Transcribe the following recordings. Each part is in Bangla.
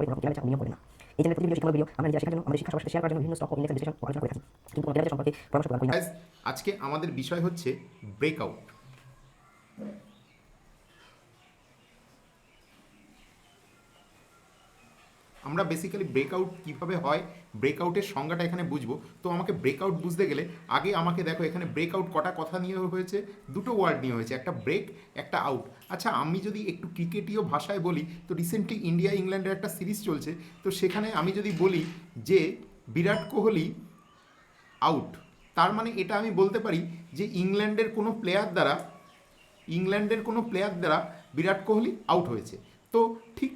করে কোনো কেনাবেচা বিনিয়োগ করে না। এই চ্যানেলের প্রতি ভিডিও শিক্ষামূলক ভিডিও আমরা নিজেরা শেখার জন্য আমাদের শিক্ষা সবার সাথে শেয়ার করার জন্য বিভিন্ন স্টক ও ইন্ডেক্স বিশ্লেষণ ও আলোচনা করে থাকি, কিন্তু কোনো কেনাবেচা সম্পর্কে পরামর্শ প্রদান করি না। আজকে আমাদের বিষয় হচ্ছে ব্রেকআউট। আমরা বেসিক্যালি ব্রেকআউট কীভাবে হয়, ব্রেকআউটের সংজ্ঞাটা এখানে বুঝবো। তো আমাকে ব্রেকআউট বুঝতে গেলে আগে আমাকে দেখো এখানে ব্রেকআউট কটা কথা নিয়ে হয়েছে, দুটো ওয়ার্ড নিয়ে হয়েছে, একটা ব্রেক, একটা আউট। আচ্ছা, আমি যদি একটু ক্রিকেটীয় ভাষায় বলি, তো রিসেন্টলি ইন্ডিয়া ইংল্যান্ডের একটা সিরিজ চলছে, তো সেখানে আমি যদি বলি যে বিরাট কোহলি আউট, তার মানে এটা আমি বলতে পারি যে ইংল্যান্ডের কোনো প্লেয়ার দ্বারা বিরাট কোহলি আউট হয়েছে। তো ঠিক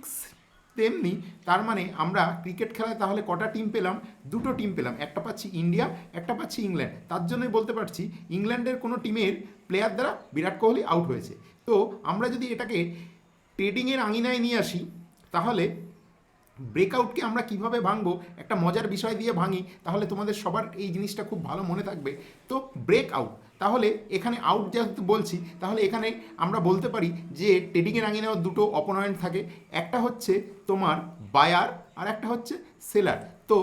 তেমনি তার মানে আমরা ক্রিকেট খেলায় তাহলে কটা টিম পেলাম? দুটো টিম পেলাম, একটা পাচ্ছি ইন্ডিয়া, একটা পাচ্ছি ইংল্যান্ড। তার জন্যই বলতে পারছি ইংল্যান্ডের কোনো টিমের প্লেয়ার দ্বারা বিরাট কোহলি আউট হয়েছে। তো আমরা যদি এটাকে ট্রেডিংয়ের আঙিনায় নিয়ে আসি, তাহলে ব্রেকআউটকে আমরা কিভাবে ভাঙবো, একটা মজার বিষয় দিয়ে ভাঙি, তাহলে তোমাদের সবার এই জিনিসটা খুব ভালো মনে থাকবে। তো ব্রেকআউট, তাহলে এখানে আউট যেহেতু বলছি, তাহলে এখানে আমরা বলতে পারি যে ট্রেডিংয়ের আঙিনায় দুটো অপোনেন্ট থাকে, একটা হচ্ছে তোমার বায়ার আর একটা হচ্ছে সেলার। তো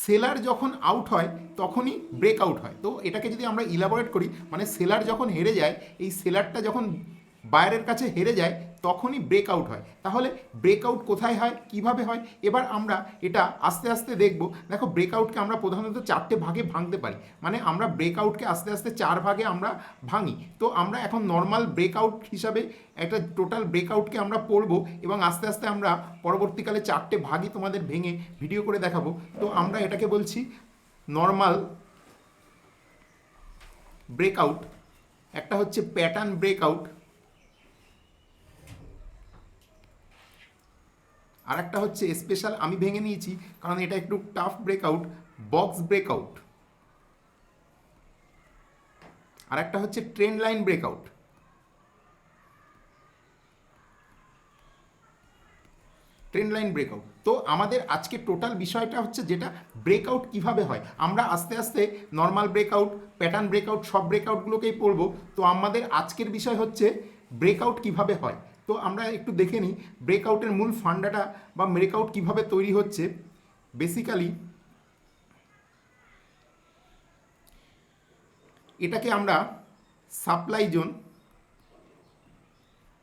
সেলার যখন আউট হয় তখনই ব্রেকআউট হয়। তো এটাকে যদি আমরা ইলাবোরেট করি, মানে সেলার যখন হেরে যায়, এই সেলারটা যখন বায়ারের কাছে হেরে যায় তখনই ব্রেকআউট হয়। তাহলে ব্রেকআউট কোথায় হয়, কিভাবে হয়, এবার আমরা এটা আস্তে আস্তে দেখব। দেখো, ব্রেকআউটকে আমরা প্রধানত চারটে ভাগে ভাঙতে পারি, মানে আমরা ব্রেকআউটকে আস্তে আস্তে চার ভাগে আমরা ভাঙি। তো আমরা এখন নর্মাল ব্রেকআউট হিসাবে একটা টোটাল ব্রেকআউটকে আমরা পড়ব, এবং আস্তে আস্তে আমরা পরবর্তীকালে চারটে ভাগই তোমাদের ভেঙে ভিডিও করে দেখাবো। তো আমরা এটাকে বলছি নর্মাল ব্রেকআউট, একটা হচ্ছে প্যাটার্ন ব্রেকআউট, আর একটা হচ্ছে স্পেশাল, আমি ভেঙে নিয়েছি কারণ এটা একটু টাফ ব্রেকআউট, বক্স ব্রেকআউট, আর একটা হচ্ছে trend line breakout. Trend line breakout. তো আমাদের আজকে টোটাল বিষয়টা হচ্ছে যেটা ব্রেকআউট কিভাবে হয়, আমরা আস্তে আস্তে নর্মাল ব্রেকআউট, প্যাটার্ন ব্রেকআউট, সব ব্রেকআউটগুলোকেই পড়বো। তো আমাদের আজকের বিষয় হচ্ছে ব্রেকআউট কিভাবে হয়। তো আমরা একটু দেখে নিই ব্রেকআউটের মূল ফান্ডাটা বা ব্রেকআউট কিভাবে তৈরি হচ্ছে। বেসিক্যালি এটাকে আমরা সাপ্লাই জোন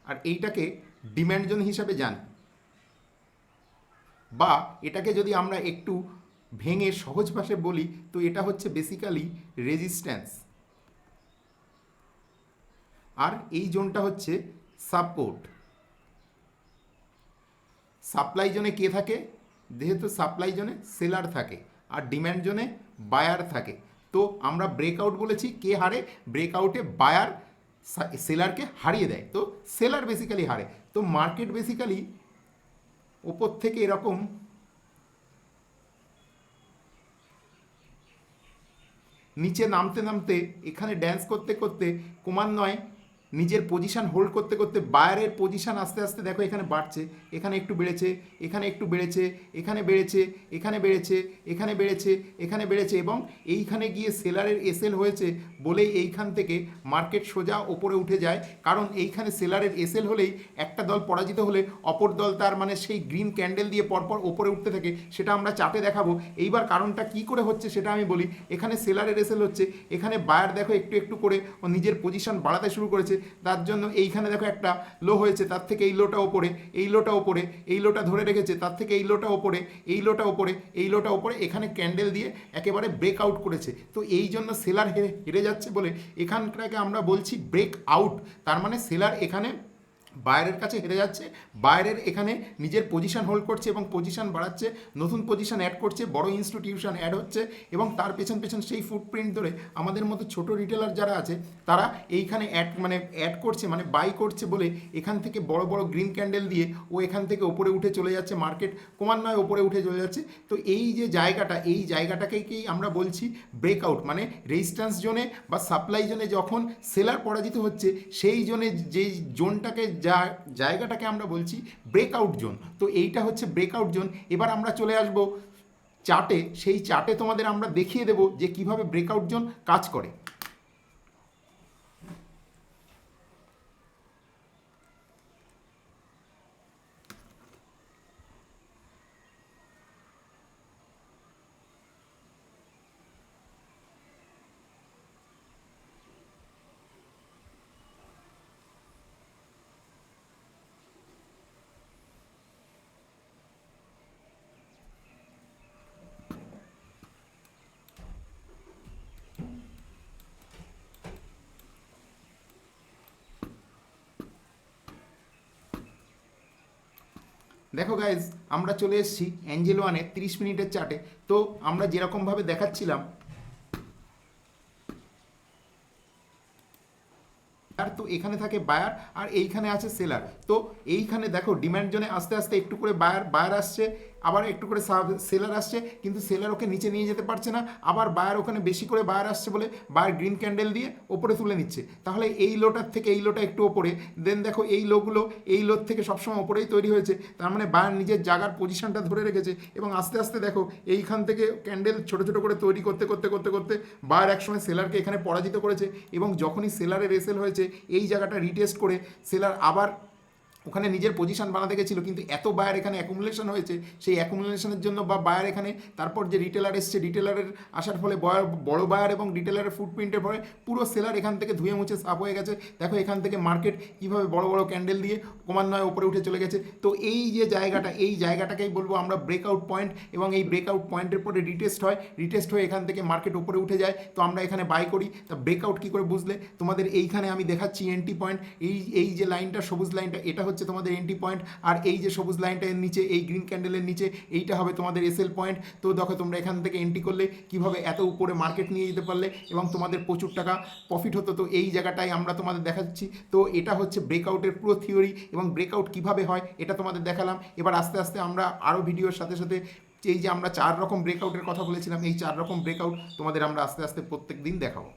আর এইটাকে ডিম্যান্ড জোন হিসাবে জানি, বা এটাকে যদি আমরা একটু ভেঙে সহজ ভাষায় বলি, তো এটা হচ্ছে বেসিক্যালি রেজিস্ট্যান্স, আর এই জোনটা হচ্ছে সাপোর্ট। সাপ্লাই জোনে কে থাকে? যেহেতু সাপ্লাই জোনে সেলার থাকে আর ডিম্যান্ড জোনে বায়ার থাকে। তো আমরা ব্রেকআউট বলেছি, কে হারে? ব্রেকআউটে বায়ার সেলারকে হারিয়ে দেয়, তো সেলার বেসিক্যালি হারে। তো মার্কেট বেসিক্যালি ওপর থেকে এরকম নিচে নামতে নামতে, এখানে ড্যান্স করতে করতে, ক্রমান্বয়ে নিজের পজিশান হোল্ড করতে করতে বায়ারের পজিশান আস্তে আস্তে দেখো এখানে বাড়ছে, এখানে একটু বেড়েছে, এখানে একটু বেড়েছে, এখানে বেড়েছে, এখানে বেড়েছে, এখানে বেড়েছে, এখানে বেড়েছে, এবং এইখানে গিয়ে সেলারের এসএল হয়েছে বলেই এইখান থেকে মার্কেট সোজা ওপরে উঠে যায়। কারণ এইখানে সেলারের এসএল হলেই একটা দল পরাজিত হলে অপর দল তার মানে সেই গ্রিন ক্যান্ডেল দিয়ে পরপর ওপরে উঠতে থাকে, সেটা আমরা চার্টে দেখাবো। এইবার কারণটা কি করে হচ্ছে সেটা আমি বলি। এখানে সেলারের এসএল হচ্ছে, এখানে বায়ার দেখো একটু একটু করে ও নিজের পজিশন বাড়াতে শুরু করেছে, তার জন্য এইখানে দেখো একটা লো হয়েছে, তার থেকে এই লোটা ওপরে, এই লোটা ওপরে, এই লোটা ধরে রেখেছে, তার থেকে এই লোটা ওপরে, এই লোটা ওপরে, এই লোটা ওপরে, এখানে ক্যান্ডেল দিয়ে একেবারে ব্রেক আউট করেছে। তো এই জন্য সেলার হেরে যাচ্ছে বলে এখানটাকে আমরা বলছি ব্রেক আউট। তার মানে সেলার এখানে বায়ারের কাছে হেরে যাচ্ছে, বায়ারের এখানে নিজের পজিশন হোল্ড করছে এবং পজিশন বাড়াচ্ছে, নতুন পজিশন অ্যাড করছে, বড় ইনস্টিটিউশন অ্যাড হচ্ছে, এবং তার পেছন পেছন সেই ফুটপ্রিন্ট ধরে আমাদের মতো ছোট রিটেলার যারা আছে তারা এইখানে অ্যাড করছে, মানে বাই করছে বলে এখান থেকে বড় বড় গ্রিন ক্যান্ডেল দিয়ে ও এখান থেকে ওপরে উঠে চলে যাচ্ছে, মার্কেট ক্রমান্বয়ে ওপরে উঠে চলে যাচ্ছে। তো এই যে জায়গাটা, এই জায়গাটাকেই আমরা বলছি ব্রেকআউট, মানে রেজিস্ট্যান্স জোনে বা সাপ্লাই জোনে যখন সেলার পরাজিত হচ্ছে, সেই জোনে যেই জোনটাকে জায়গাটাকে আমরা বলছি ব্রেকআউট জোন। তো এইটা হচ্ছে ব্রেকআউট জোন। এবার আমরা চলে আসব চার্টে, সেই চার্টে তোমাদের আমরা দেখিয়ে দেব যে কিভাবে ব্রেকআউট জোন কাজ করে। দেখো গাইজ, আমরা চলে এসেছি অ্যাঞ্জেল ওয়ানের 30 মিনিটের চার্টে। তো আমরা যেরকমভাবে দেখাচ্ছিলাম, আর তো এখানে থাকে বায়ার আর এইখানে আছে সেলার। তো এইখানে দেখো ডিম্যান্ড জোনে আস্তে আস্তে একটু করে বায়ার আসছে, আবার একটু করে সেলার আসছে, কিন্তু সেলার ওকে নিচে নিয়ে যেতে পারছে না। আবার বায়ার ওখানে বেশি করে বায়ার আসছে বলে বায়ার গ্রিন ক্যান্ডেল দিয়ে ওপরে তুলে নিচ্ছে। তাহলে এই লোটার থেকে এই লোটা একটু ওপরে, দেন দেখো এই লোগুলো এই লোর থেকে সবসময় ওপরেই তৈরি হয়েছে। তার মানে বায়ার নিজের জায়গার পজিশনটা ধরে রেখেছে এবং আস্তে আস্তে দেখো এইখান থেকে ক্যান্ডেল ছোট ছোট করে তৈরি করতে করতে করতে করতে বায়ার একসময় সেলারকে এখানে পরাজিত করেছে এবং যখনই সেলারের রেসেল হয়েছে এই জায়গাটা রিটেস্ট করে সেলার আবার ওখানে নিজের পজিশন বানাতে গেছিলো, কিন্তু এত বায়ার এখানে অ্যাকুমুলেশন হয়েছে, সেই অ্যাকুমুলেশনের জন্য বা বায়ার এখানে তারপর যে রিটেলার এসছে, রিটেলারের আসার ফলে বড় বায়ার এবং রিটেলারের ফুটপ্রিন্টের পরে পুরো সেলার এখান থেকে ধুয়ে মুছে সাফ হয়ে গেছে। দেখো এখান থেকে মার্কেট কীভাবে বড় বড় ক্যান্ডেল দিয়ে ক্রমান্বয়ে ওপরে উঠে চলে গেছে। তো এই যে জায়গাটা, এই জায়গাটাকেই বলবো আমরা ব্রেকআউট পয়েন্ট, এবং এই ব্রেকআউট পয়েন্টের পরে রিটেস্ট হয়ে এখান থেকে মার্কেট উপরে উঠে যায়। তো আমরা এখানে বাই করি। তা ব্রেকআউট কী করে বুঝলে, তোমাদের এইখানে আমি দেখাচ্ছি এন্ট্রি পয়েন্ট। এই যে লাইনটা, সবুজ লাইনটা, এটা হচ্ছে তোমাদের এন্ট্রি পয়েন্ট। আর এই যে সবুজ লাইনটা এর নিচে, এই গ্রিন ক্যান্ডেলের নিচে, এইটা হবে তোমাদের এসএল পয়েন্ট। তো দেখো তোমরা এখান থেকে এন্ট্রি করলে কিভাবে এত উপরে মার্কেট নিয়ে যেতে পারলে এবং তোমাদের প্রচুর টাকা প্রফিট হতো। তো এই জায়গাটাই আমরা তোমাদের দেখাচ্ছি। তো এটা হচ্ছে ব্রেকআউটের পুরো থিওরি এবং ব্রেকআউট কিভাবে হয় এটা তোমাদের দেখালাম। এবার আস্তে আস্তে আমরা আরও ভিডিওর সাথে সাথে এই যে আমরা 4 রকম ব্রেকআউটের কথা বলেছিলাম, এই 4 রকম ব্রেকআউট তোমাদের আমরা আস্তে আস্তে প্রত্যেক দিন দেখাবো।